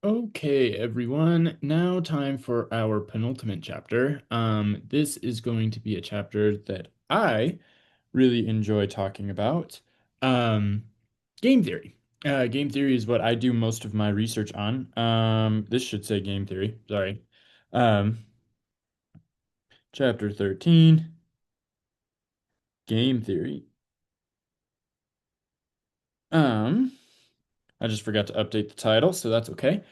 Okay, everyone. Now time for our penultimate chapter. This is going to be a chapter that I really enjoy talking about. Um, Game theory. Game theory is what I do most of my research on. This should say game theory. Sorry. Um, Chapter 13, game theory. Um, I just forgot to update the title, so that's okay.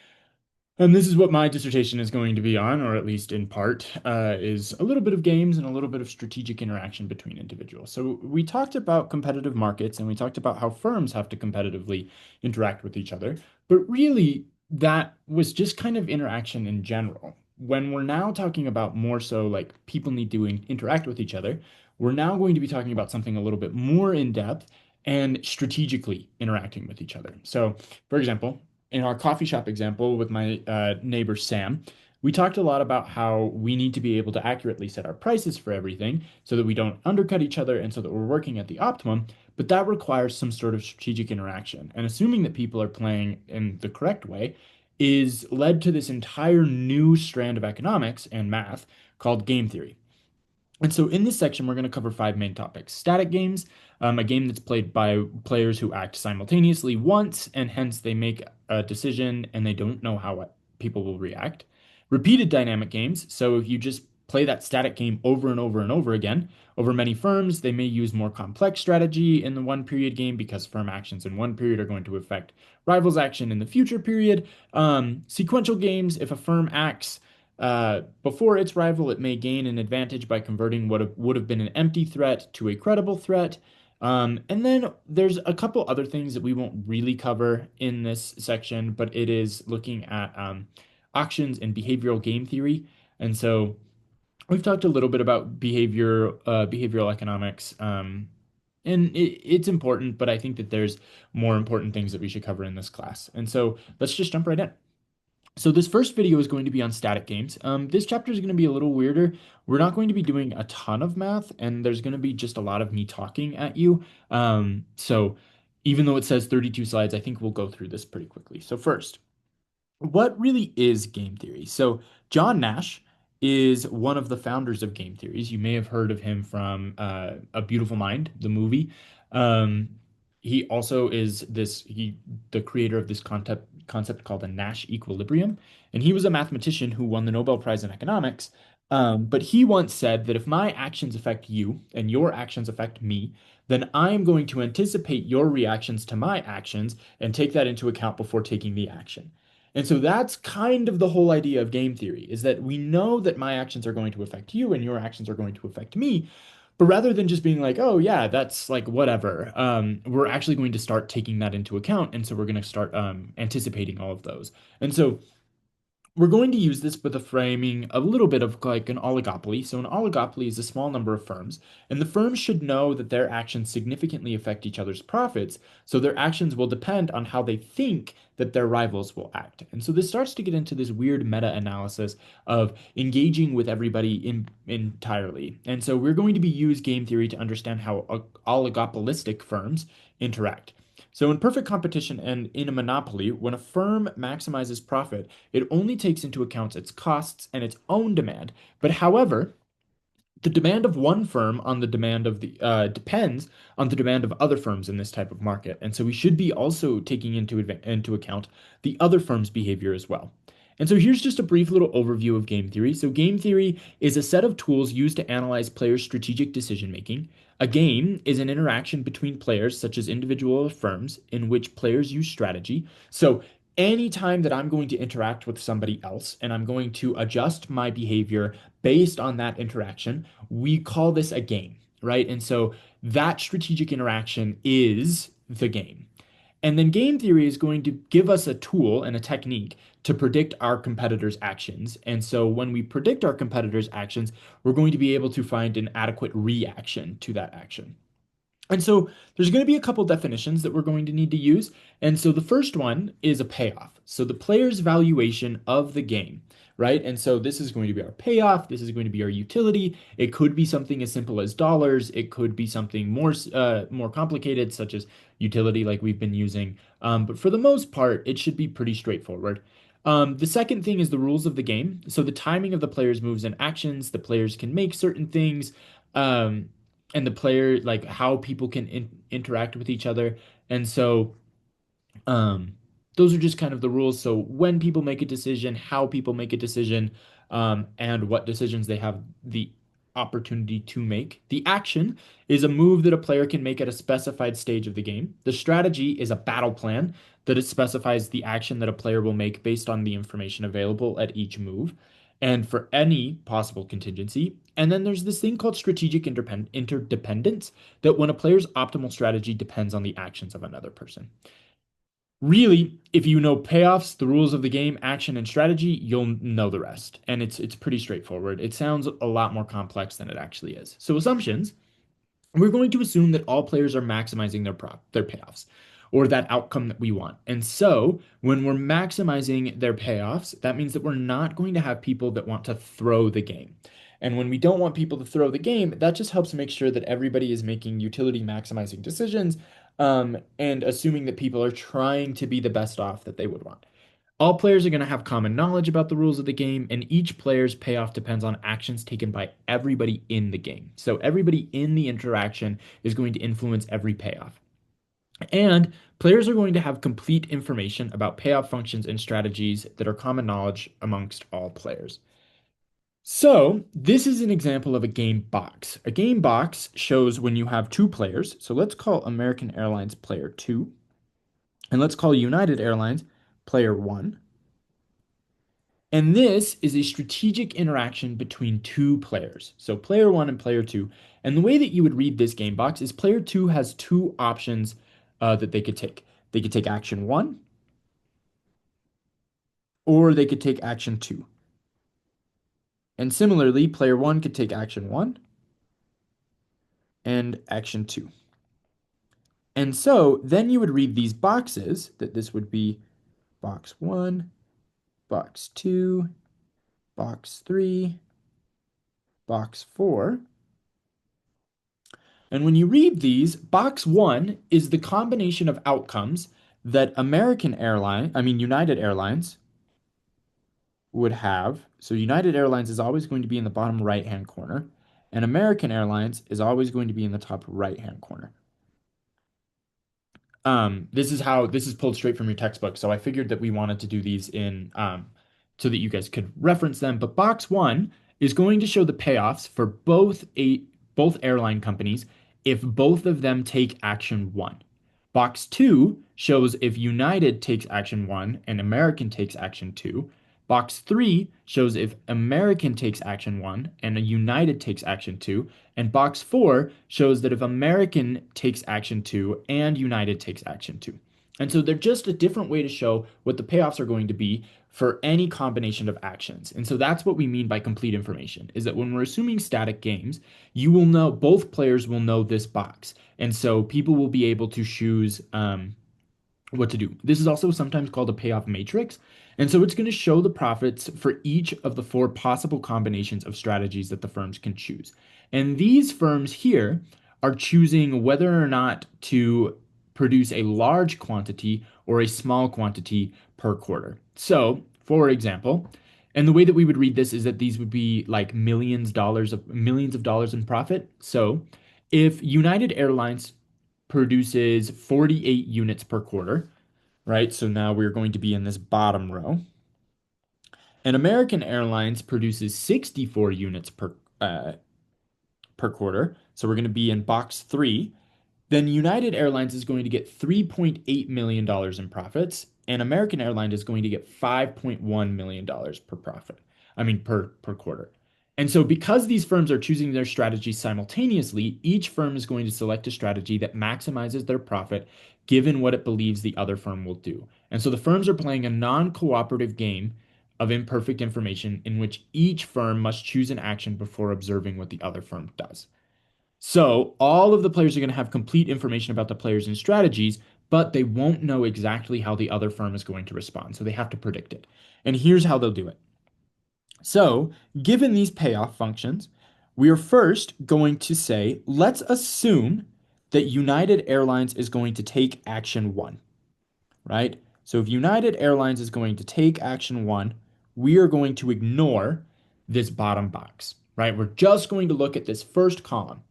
And this is what my dissertation is going to be on, or at least in part, is a little bit of games and a little bit of strategic interaction between individuals. So we talked about competitive markets and we talked about how firms have to competitively interact with each other. But really, that was just kind of interaction in general. When we're now talking about more so like people need to interact with each other, we're now going to be talking about something a little bit more in depth and strategically interacting with each other. So, for example, in our coffee shop example with my neighbor Sam, we talked a lot about how we need to be able to accurately set our prices for everything so that we don't undercut each other and so that we're working at the optimum. But that requires some sort of strategic interaction. And assuming that people are playing in the correct way is led to this entire new strand of economics and math called game theory. And so in this section, we're going to cover five main topics. Static games, a game that's played by players who act simultaneously once, and hence they make a decision and they don't know how people will react. Repeated dynamic games, so if you just play that static game over and over and over again, over many firms, they may use more complex strategy in the one period game because firm actions in one period are going to affect rivals' action in the future period. Sequential games, if a firm acts before its rival, it may gain an advantage by converting what would have been an empty threat to a credible threat. And then there's a couple other things that we won't really cover in this section, but it is looking at auctions and behavioral game theory. And so we've talked a little bit about behavioral economics. And it's important, but I think that there's more important things that we should cover in this class. And so let's just jump right in. So this first video is going to be on static games. This chapter is going to be a little weirder. We're not going to be doing a ton of math, and there's going to be just a lot of me talking at you. So even though it says 32 slides, I think we'll go through this pretty quickly. So first, what really is game theory? So, John Nash is one of the founders of game theories. You may have heard of him from A Beautiful Mind, the movie. Um, he also is the creator of this concept called the Nash equilibrium, and he was a mathematician who won the Nobel Prize in economics. But he once said that if my actions affect you and your actions affect me, then I am going to anticipate your reactions to my actions and take that into account before taking the action. And so that's kind of the whole idea of game theory is that we know that my actions are going to affect you and your actions are going to affect me. But rather than just being like, oh, yeah, that's like whatever, we're actually going to start taking that into account. And so we're going to start anticipating all of those. And so we're going to use this with a framing a little bit of like an oligopoly. So, an oligopoly is a small number of firms, and the firms should know that their actions significantly affect each other's profits. So, their actions will depend on how they think that their rivals will act. And so, this starts to get into this weird meta analysis of engaging with everybody entirely. And so, we're going to be use game theory to understand how oligopolistic firms interact. So, in perfect competition and in a monopoly, when a firm maximizes profit, it only takes into account its costs and its own demand. But however, the demand of one firm on the demand of the depends on the demand of other firms in this type of market. And so we should be also taking into account the other firm's behavior as well. And so here's just a brief little overview of game theory. So game theory is a set of tools used to analyze players' strategic decision making. A game is an interaction between players, such as individual or firms, in which players use strategy. So anytime that I'm going to interact with somebody else and I'm going to adjust my behavior based on that interaction, we call this a game, right? And so that strategic interaction is the game. And then game theory is going to give us a tool and a technique to predict our competitors' actions. And so when we predict our competitors' actions, we're going to be able to find an adequate reaction to that action. And so there's going to be a couple definitions that we're going to need to use. And so the first one is a payoff. So the player's valuation of the game, right? And so this is going to be our payoff. This is going to be our utility. It could be something as simple as dollars. It could be something more complicated, such as utility, like we've been using. But for the most part, it should be pretty straightforward. The second thing is the rules of the game. So the timing of the player's moves and actions, the players can make certain things, um, and the player, like how people can interact with each other. And so um, those are just kind of the rules. So when people make a decision, how people make a decision, and what decisions they have the opportunity to make. The action is a move that a player can make at a specified stage of the game. The strategy is a battle plan that it specifies the action that a player will make based on the information available at each move and for any possible contingency. And then there's this thing called strategic interdependence that when a player's optimal strategy depends on the actions of another person. Really, if you know payoffs, the rules of the game, action, and strategy, you'll know the rest. And it's pretty straightforward. It sounds a lot more complex than it actually is. So assumptions, we're going to assume that all players are maximizing their payoffs or that outcome that we want. And so when we're maximizing their payoffs, that means that we're not going to have people that want to throw the game. And when we don't want people to throw the game, that just helps make sure that everybody is making utility maximizing decisions, and assuming that people are trying to be the best off that they would want. All players are going to have common knowledge about the rules of the game, and each player's payoff depends on actions taken by everybody in the game. So everybody in the interaction is going to influence every payoff. And players are going to have complete information about payoff functions and strategies that are common knowledge amongst all players. So, this is an example of a game box. A game box shows when you have two players. So, let's call American Airlines player 2, and let's call United Airlines player 1. And this is a strategic interaction between two players. So player one and player two. And the way that you would read this game box is player two has two options that they could take. They could take action one, or they could take action two. And similarly, player one could take action one and action two. And so then you would read these boxes, that this would be box one, box two, box three, box four. And when you read these, box one is the combination of outcomes that United Airlines would have. So United Airlines is always going to be in the bottom right-hand corner, and American Airlines is always going to be in the top right-hand corner. This is pulled straight from your textbook, so I figured that we wanted to do these in so that you guys could reference them. But box one is going to show the payoffs for both airline companies if both of them take action one. Box two shows if United takes action one and American takes action two. Box three shows if American takes action one and a United takes action two. And box four shows that if American takes action two and United takes action two. And so they're just a different way to show what the payoffs are going to be for any combination of actions. And so that's what we mean by complete information, is that when we're assuming static games, you will know, both players will know this box. And so people will be able to choose what to do. This is also sometimes called a payoff matrix. And so it's going to show the profits for each of the four possible combinations of strategies that the firms can choose. And these firms here are choosing whether or not to produce a large quantity or a small quantity per quarter. So, for example, and the way that we would read this is that these would be like millions of dollars in profit. So, if United Airlines produces 48 units per quarter, right? So now we're going to be in this bottom row. And American Airlines produces 64 units per quarter. So we're going to be in box three. Then United Airlines is going to get $3.8 million in profits, and American Airlines is going to get $5.1 million per profit. Per quarter. And so because these firms are choosing their strategies simultaneously, each firm is going to select a strategy that maximizes their profit given what it believes the other firm will do. And so the firms are playing a non-cooperative game of imperfect information in which each firm must choose an action before observing what the other firm does. So all of the players are going to have complete information about the players and strategies, but they won't know exactly how the other firm is going to respond. So they have to predict it. And here's how they'll do it. So, given these payoff functions, we are first going to say, let's assume that United Airlines is going to take action one, right? So if United Airlines is going to take action one, we are going to ignore this bottom box, right? We're just going to look at this first column.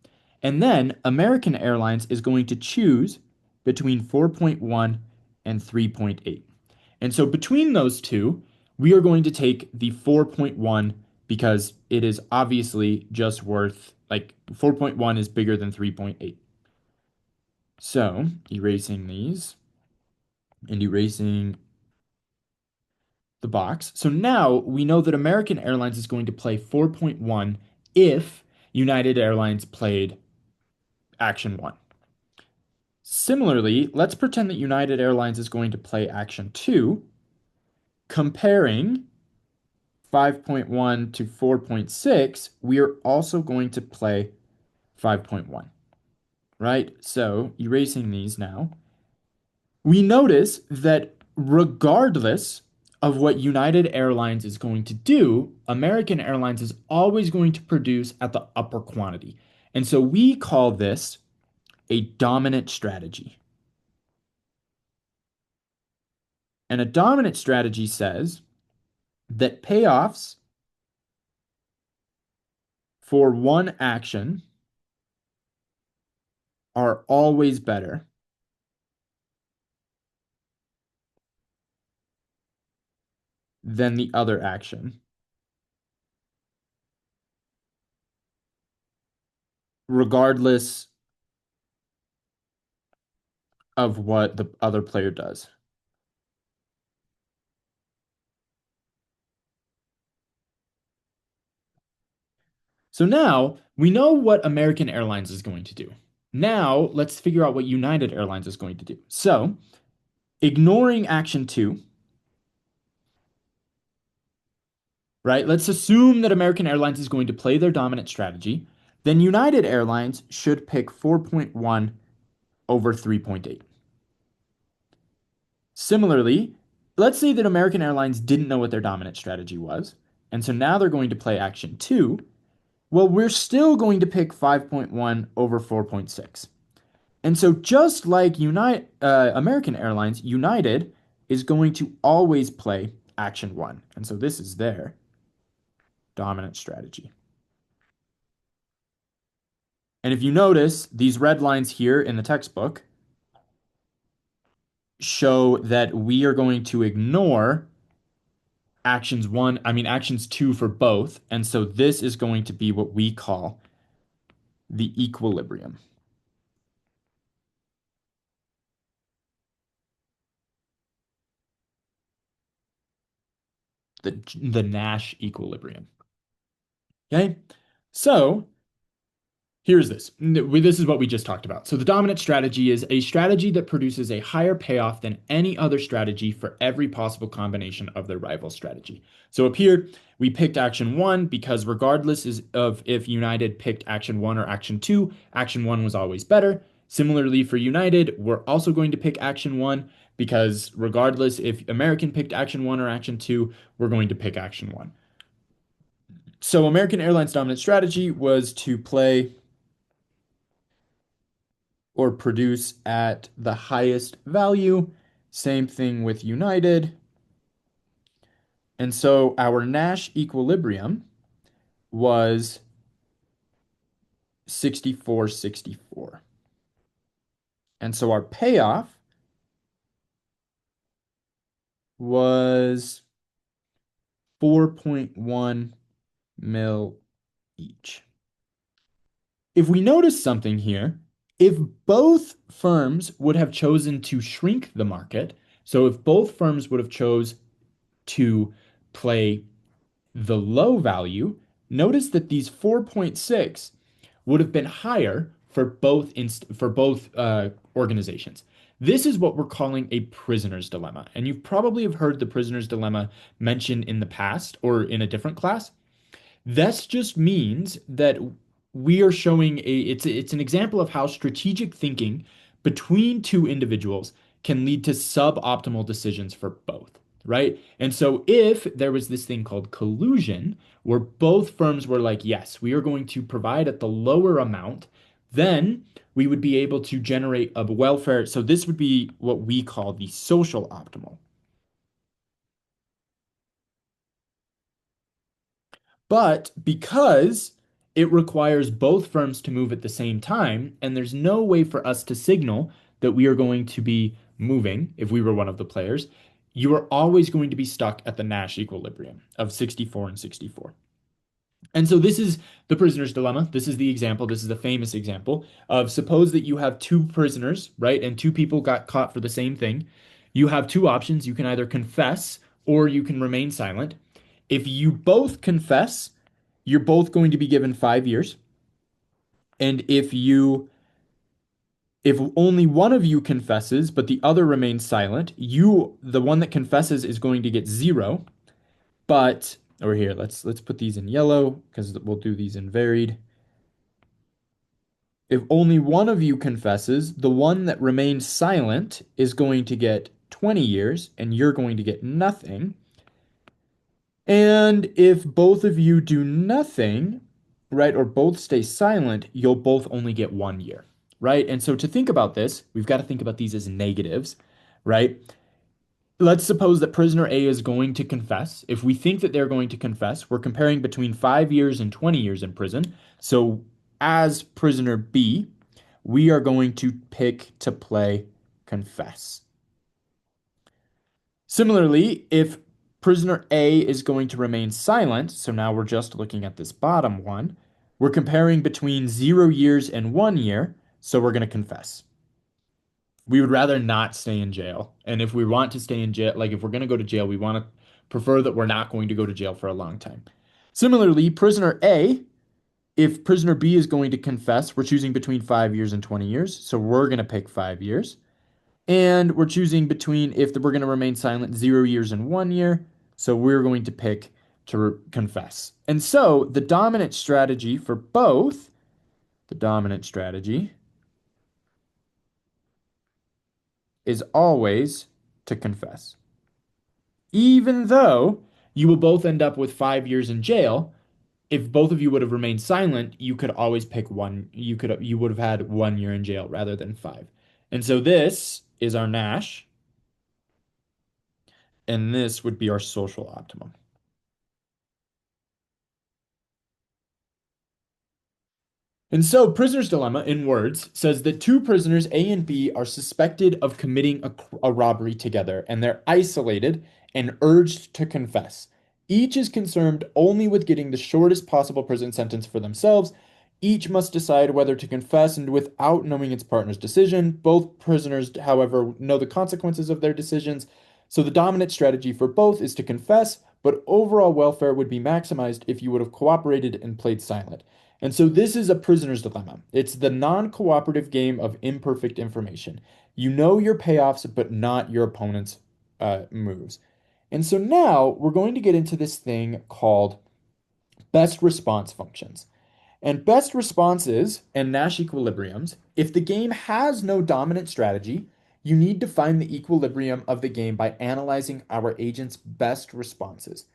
And then American Airlines is going to choose between 4.1 and 3.8. And so between those two, we are going to take the 4.1 because it is obviously just worth like 4.1 is bigger than 3.8. So erasing these and erasing the box. So now we know that American Airlines is going to play 4.1 if United Airlines played Action 1. Similarly, let's pretend that United Airlines is going to play Action 2, comparing 5.1 to 4.6, we are also going to play 5.1, right? So erasing these now, we notice that regardless of what United Airlines is going to do, American Airlines is always going to produce at the upper quantity. And so we call this a dominant strategy. And a dominant strategy says that payoffs for one action are always better than the other action, regardless of what the other player does. So now we know what American Airlines is going to do. Now let's figure out what United Airlines is going to do. So ignoring action two, right? Let's assume that American Airlines is going to play their dominant strategy. Then United Airlines should pick 4.1 over 3.8. Similarly, let's say that American Airlines didn't know what their dominant strategy was. And so now they're going to play action two. Well, we're still going to pick 5.1 over 4.6. And so just like American Airlines, United is going to always play action one. And so this is their dominant strategy. And if you notice, these red lines here in the textbook show that we are going to ignore actions two for both. And so this is going to be what we call the equilibrium, the Nash equilibrium. Okay. So here's this. This is what we just talked about. So the dominant strategy is a strategy that produces a higher payoff than any other strategy for every possible combination of their rival strategy. So up here, we picked action one because regardless of if United picked action one or action one was always better. Similarly for United, we're also going to pick action one because regardless if American picked action one or action two, we're going to pick action one. So American Airlines dominant strategy was to play or produce at the highest value. Same thing with United. And so our Nash equilibrium was 64.64. And so our payoff was 4.1 mil each. If we notice something here, if both firms would have chosen to shrink the market, so if both firms would have chose to play the low value, notice that these 4.6 would have been higher for both organizations. This is what we're calling a prisoner's dilemma. And you probably have heard the prisoner's dilemma mentioned in the past or in a different class. This just means that we are showing it's an example of how strategic thinking between two individuals can lead to suboptimal decisions for both, right? And so if there was this thing called collusion, where both firms were like, yes, we are going to provide at the lower amount, then we would be able to generate a welfare. So this would be what we call the social optimal. But because it requires both firms to move at the same time, and there's no way for us to signal that we are going to be moving if we were one of the players, you are always going to be stuck at the Nash equilibrium of 64 and 64. And so this is the prisoner's dilemma. This is the example. This is the famous example of suppose that you have two prisoners, right? And two people got caught for the same thing. You have two options. You can either confess or you can remain silent. If you both confess, you're both going to be given 5 years. And if only one of you confesses, but the other remains silent, the one that confesses is going to get zero. But over here, let's put these in yellow because we'll do these in varied. If only one of you confesses, the one that remains silent is going to get 20 years and you're going to get nothing. And if both of you do nothing, right, or both stay silent, you'll both only get 1 year, right? And so to think about this, we've got to think about these as negatives, right? Let's suppose that prisoner A is going to confess. If we think that they're going to confess, we're comparing between 5 years and 20 years in prison. So as prisoner B, we are going to pick to play confess. Similarly, if prisoner A is going to remain silent, so now we're just looking at this bottom one, we're comparing between 0 years and 1 year, so we're going to confess. We would rather not stay in jail. And if we want to stay in jail, like if we're going to go to jail, we want to prefer that we're not going to go to jail for a long time. Similarly, prisoner A, if prisoner B is going to confess, we're choosing between 5 years and 20 years. So we're going to pick 5 years. And we're choosing between, if we're going to remain silent, 0 years and 1 year. So we're going to pick to confess. And so the dominant strategy for both, the dominant strategy is always to confess. Even though you will both end up with 5 years in jail, if both of you would have remained silent, you could always pick one. You would have had 1 year in jail rather than five. And so this is our Nash, and this would be our social optimum. And so, prisoner's dilemma, in words, says that two prisoners, A and B, are suspected of committing a robbery together, and they're isolated and urged to confess. Each is concerned only with getting the shortest possible prison sentence for themselves. Each must decide whether to confess, and without knowing its partner's decision. Both prisoners, however, know the consequences of their decisions. So, the dominant strategy for both is to confess, but overall welfare would be maximized if you would have cooperated and played silent. And so this is a prisoner's dilemma. It's the non-cooperative game of imperfect information. You know your payoffs, but not your opponent's moves. And so now we're going to get into this thing called best response functions. And best responses and Nash equilibriums, if the game has no dominant strategy, you need to find the equilibrium of the game by analyzing our agent's best responses.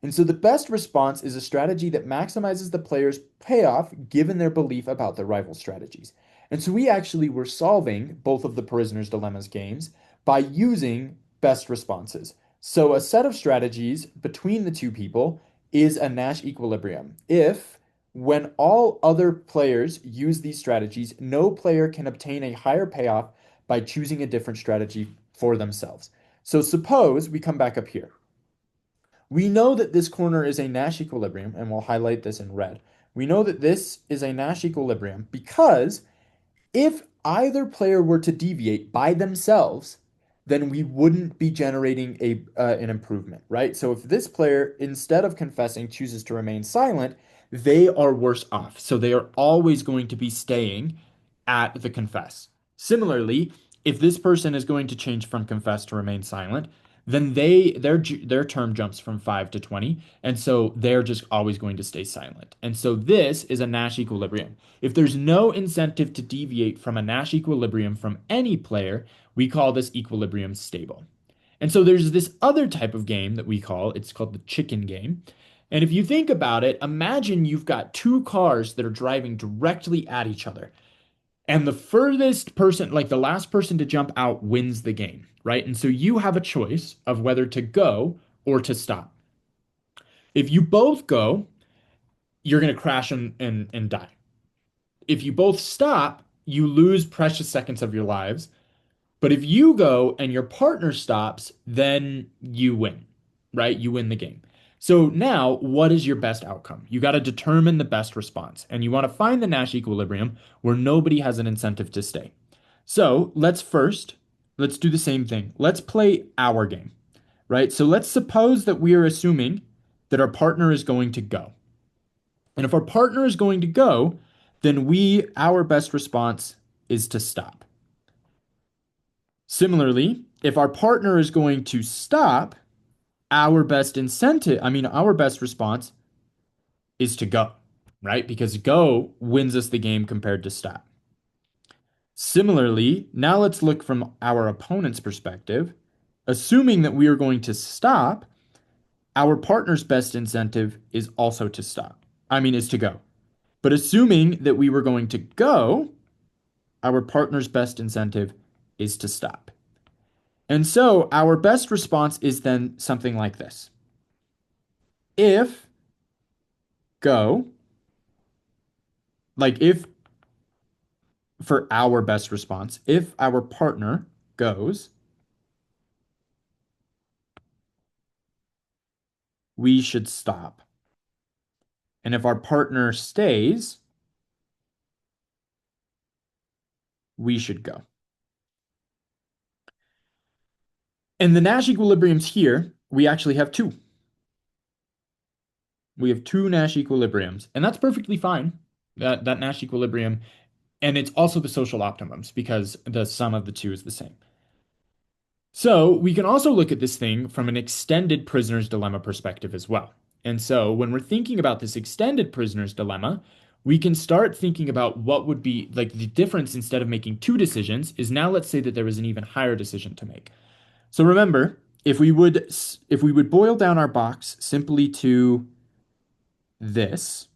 And so the best response is a strategy that maximizes the player's payoff given their belief about their rival strategies. And so we actually were solving both of the Prisoner's Dilemmas games by using best responses. So a set of strategies between the two people is a Nash equilibrium. If when all other players use these strategies, no player can obtain a higher payoff by choosing a different strategy for themselves. So suppose we come back up here. We know that this corner is a Nash equilibrium, and we'll highlight this in red. We know that this is a Nash equilibrium because if either player were to deviate by themselves, then we wouldn't be generating an improvement, right? So if this player, instead of confessing, chooses to remain silent, they are worse off. So they are always going to be staying at the confess. Similarly, if this person is going to change from confess to remain silent, then their term jumps from 5 to 20, and so they're just always going to stay silent. And so this is a Nash equilibrium. If there's no incentive to deviate from a Nash equilibrium from any player, we call this equilibrium stable. And so there's this other type of game that it's called the chicken game. And if you think about it, imagine you've got two cars that are driving directly at each other. And the furthest person, like the last person to jump out, wins the game, right? And so you have a choice of whether to go or to stop. If you both go, you're going to crash and die. If you both stop, you lose precious seconds of your lives. But if you go and your partner stops, then you win, right? You win the game. So now, what is your best outcome? You got to determine the best response, and you want to find the Nash equilibrium where nobody has an incentive to stay. So let's do the same thing. Let's play our game, right? So let's suppose that we are assuming that our partner is going to go. And if our partner is going to go, then our best response is to stop. Similarly, if our partner is going to stop, our best response is to go, right? Because go wins us the game compared to stop. Similarly, now let's look from our opponent's perspective. Assuming that we are going to stop, our partner's best incentive is also to stop. Is to go. But assuming that we were going to go, our partner's best incentive is to stop. And so our best response is then something like this. If go, if for our best response, if our partner goes, we should stop. And if our partner stays, we should go. And the Nash equilibriums here, we actually have two. We have two Nash equilibriums, and that's perfectly fine. That Nash equilibrium, and it's also the social optimums because the sum of the two is the same. So we can also look at this thing from an extended prisoner's dilemma perspective as well. And so when we're thinking about this extended prisoner's dilemma, we can start thinking about what would be like the difference instead of making two decisions is now let's say that there was an even higher decision to make. So remember, if we would boil down our box simply to this,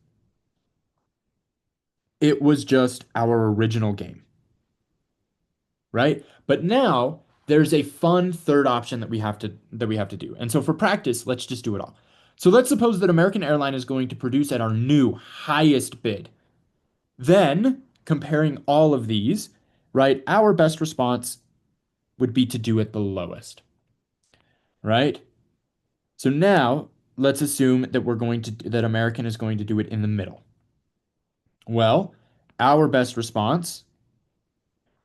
it was just our original game, right? But now there's a fun third option that we have to do. And so for practice, let's just do it all. So let's suppose that American Airline is going to produce at our new highest bid. Then, comparing all of these, right, our best response would be to do it the lowest, right? So now let's assume that American is going to do it in the middle. Well, our best response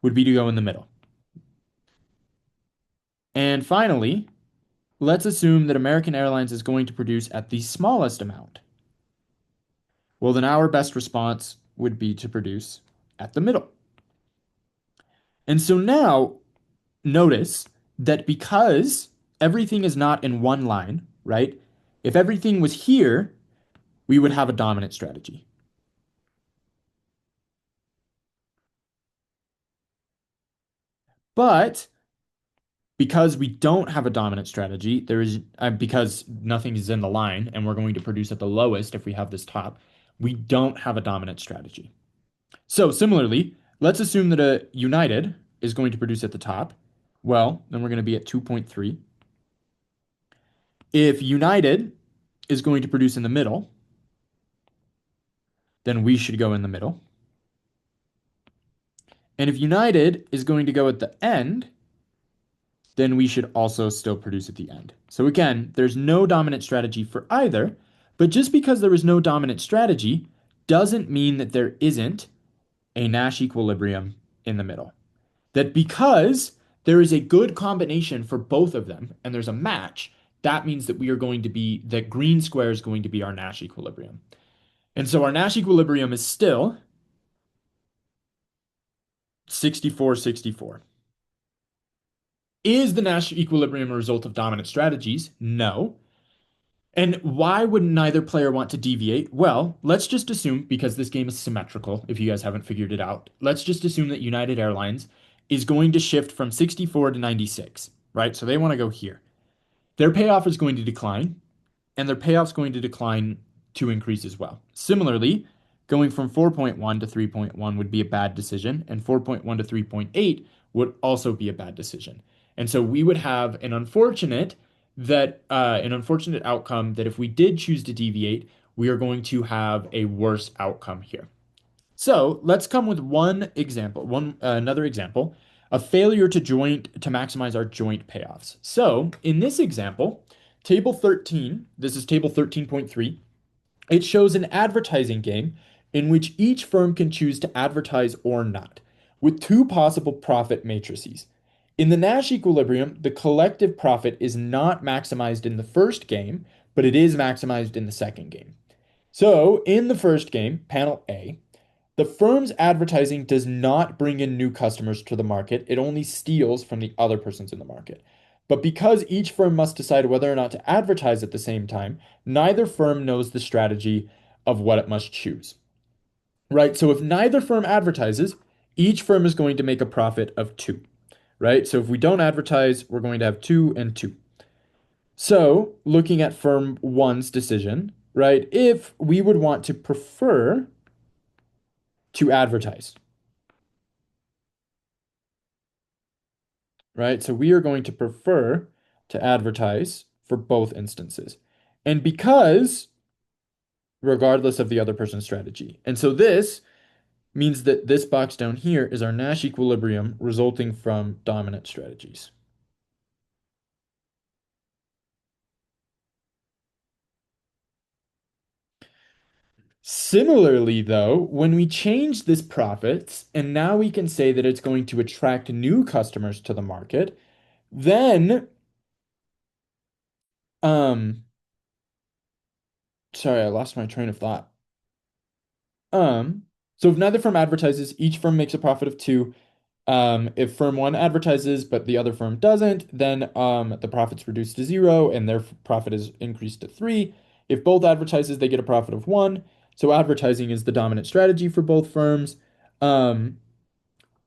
would be to go in the middle. And finally, let's assume that American Airlines is going to produce at the smallest amount. Well, then our best response would be to produce at the middle. And so now notice that because everything is not in one line, right? If everything was here, we would have a dominant strategy. But because we don't have a dominant strategy, because nothing is in the line and we're going to produce at the lowest if we have this top, we don't have a dominant strategy. So similarly, let's assume that a United is going to produce at the top. Well, then we're going to be at 2.3. If United is going to produce in the middle, then we should go in the middle. And if United is going to go at the end, then we should also still produce at the end. So again, there's no dominant strategy for either, but just because there is no dominant strategy doesn't mean that there isn't a Nash equilibrium in the middle. That because there is a good combination for both of them and there's a match, that means that green square is going to be our Nash equilibrium. And so our Nash equilibrium is still 64-64. Is the Nash equilibrium a result of dominant strategies? No. And why would neither player want to deviate? Well, let's just assume, because this game is symmetrical, if you guys haven't figured it out, let's just assume that United Airlines is going to shift from 64 to 96, right? So they want to go here. Their payoff is going to decline, and their payoff's going to decline to increase as well. Similarly, going from 4.1 to 3.1 would be a bad decision, and 4.1 to 3.8 would also be a bad decision. And so we would have an unfortunate outcome that if we did choose to deviate, we are going to have a worse outcome here. So let's come with one example, another example, a failure to maximize our joint payoffs. So in this example, table 13, this is table 13.3, it shows an advertising game in which each firm can choose to advertise or not, with two possible profit matrices. In the Nash equilibrium, the collective profit is not maximized in the first game, but it is maximized in the second game. So, in the first game, panel A, the firm's advertising does not bring in new customers to the market, it only steals from the other persons in the market. But because each firm must decide whether or not to advertise at the same time, neither firm knows the strategy of what it must choose. Right? So if neither firm advertises, each firm is going to make a profit of two. Right? So if we don't advertise, we're going to have two and two. So looking at firm one's decision, right? If we would want to prefer to advertise, right? So we are going to prefer to advertise for both instances. And because, regardless of the other person's strategy. And so this means that this box down here is our Nash equilibrium resulting from dominant strategies. Similarly, though, when we change this profits, and now we can say that it's going to attract new customers to the market, then, um, sorry, I lost my train of thought. Um, so if neither firm advertises, each firm makes a profit of two. If firm one advertises, but the other firm doesn't, then the profit's reduced to zero and their profit is increased to three. If both advertises, they get a profit of one. So advertising is the dominant strategy for both firms. Um,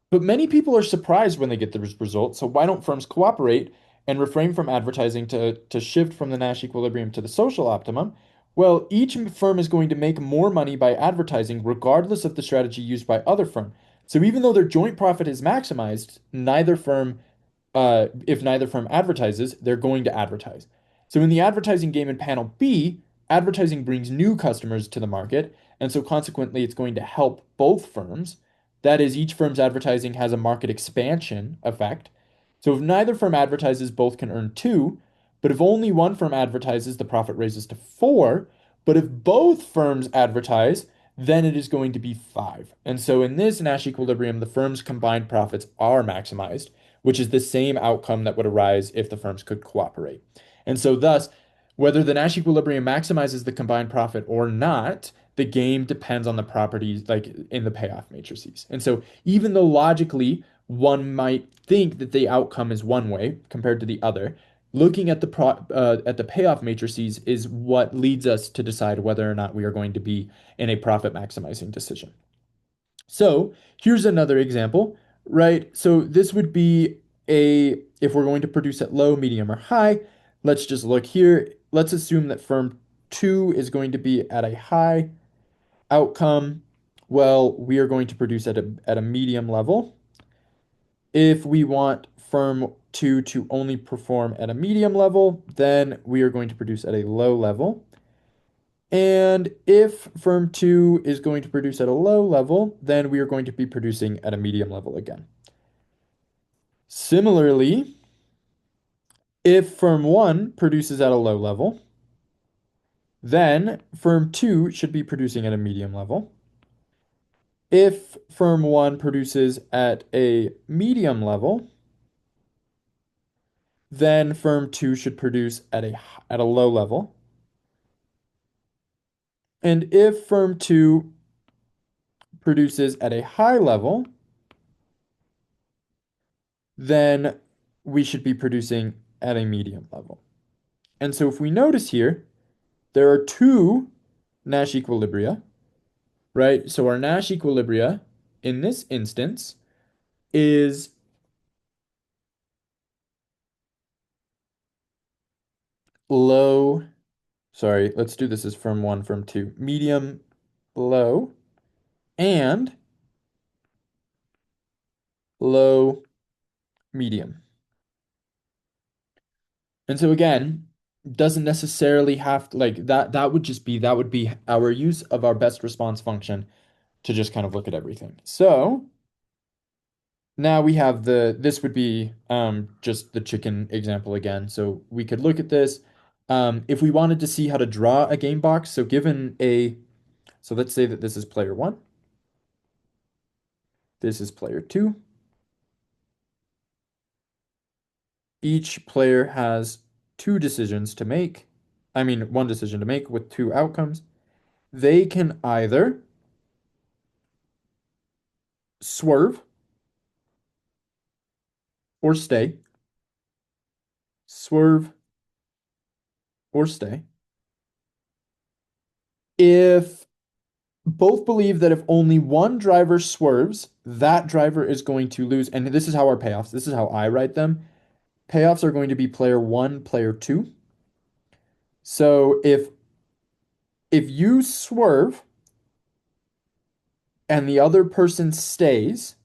but many people are surprised when they get the results. So why don't firms cooperate and refrain from advertising to shift from the Nash equilibrium to the social optimum? Well, each firm is going to make more money by advertising regardless of the strategy used by other firm. So even though their joint profit is maximized, neither firm if neither firm advertises, they're going to advertise. So in the advertising game in panel B, advertising brings new customers to the market, and so consequently, it's going to help both firms. That is, each firm's advertising has a market expansion effect. So if neither firm advertises, both can earn two. But if only one firm advertises, the profit raises to four. But if both firms advertise, then it is going to be five. And so in this Nash equilibrium, the firm's combined profits are maximized, which is the same outcome that would arise if the firms could cooperate. And so, thus, whether the Nash equilibrium maximizes the combined profit or not, the game depends on the properties like in the payoff matrices. And so, even though logically one might think that the outcome is one way compared to the other, looking at the payoff matrices is what leads us to decide whether or not we are going to be in a profit maximizing decision. So here's another example, right? So this would be if we're going to produce at low, medium, or high, let's just look here. Let's assume that firm two is going to be at a high outcome. Well, we are going to produce at a medium level. If we want firm two to only perform at a medium level, then we are going to produce at a low level. And if firm two is going to produce at a low level, then we are going to be producing at a medium level again. Similarly, if firm one produces at a low level, then firm two should be producing at a medium level. If firm one produces at a medium level, then firm two should produce at a low level. And if firm two produces at a high level, then we should be producing at a medium level. And so if we notice here, there are two Nash equilibria, right? So our Nash equilibria in this instance is low. Sorry, let's do this as firm one, firm two, medium, low, and low, medium. And so again, doesn't necessarily have to, like that would be our use of our best response function to just kind of look at everything. So now we have this would be just the chicken example again. So we could look at this if we wanted to see how to draw a game box. So so let's say that this is player one, this is player two. Each player has two decisions to make. I mean, one decision to make with two outcomes. They can either swerve or stay, swerve or stay. If both believe that if only one driver swerves, that driver is going to lose. And this is how our payoffs, this is how I write them. Payoffs are going to be player one, player two. So if you swerve and the other person stays,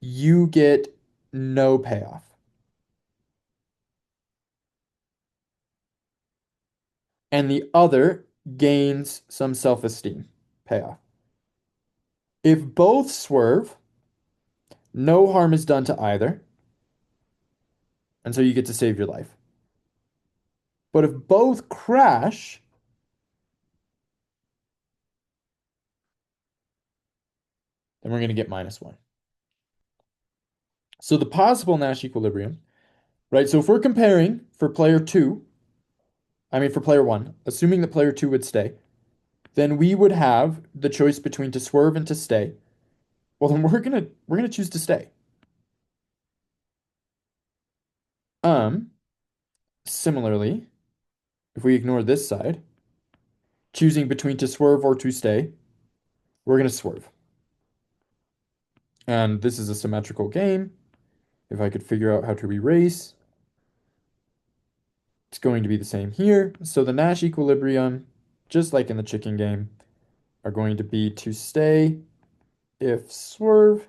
you get no payoff. And the other gains some self-esteem payoff. If both swerve, no harm is done to either, and so you get to save your life. But if both crash, then we're going to get -1. So the possible Nash equilibrium, right? So if we're comparing for player two, I mean for player one, assuming that player two would stay, then we would have the choice between to swerve and to stay. Well, then we're gonna choose to stay. Um, Similarly, if we ignore this side, choosing between to swerve or to stay, we're gonna swerve. And this is a symmetrical game. If I could figure out how to erase, it's going to be the same here. So the Nash equilibrium, just like in the chicken game, are going to be to stay if swerve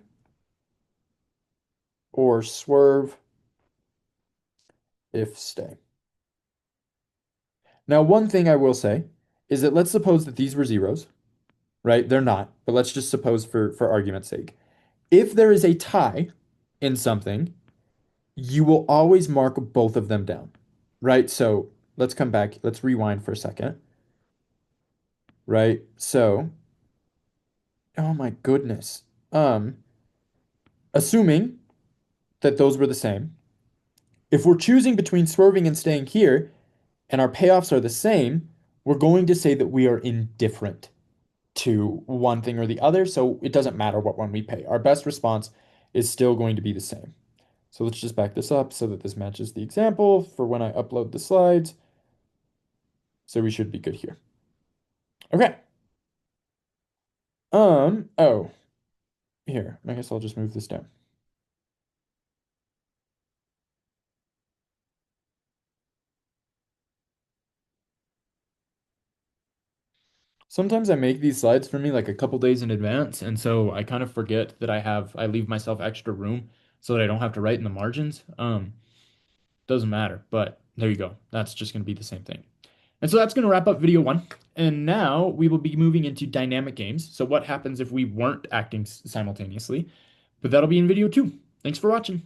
or swerve if stay. Now, one thing I will say is that let's suppose that these were zeros, right? They're not, but let's just suppose for argument's sake. If there is a tie in something, you will always mark both of them down, right? So let's come back. Let's rewind for a second, right? So, oh my goodness. Assuming that those were the same, if we're choosing between swerving and staying here, and our payoffs are the same, we're going to say that we are indifferent to one thing or the other. So it doesn't matter what one we pay. Our best response is still going to be the same. So let's just back this up so that this matches the example for when I upload the slides. So we should be good here. Okay. Oh, here, I guess I'll just move this down. Sometimes I make these slides for me like a couple days in advance, and so I kind of forget that I leave myself extra room so that I don't have to write in the margins. Doesn't matter, but there you go. That's just going to be the same thing. And so that's going to wrap up video one. And now we will be moving into dynamic games. So what happens if we weren't acting simultaneously? But that'll be in video two. Thanks for watching.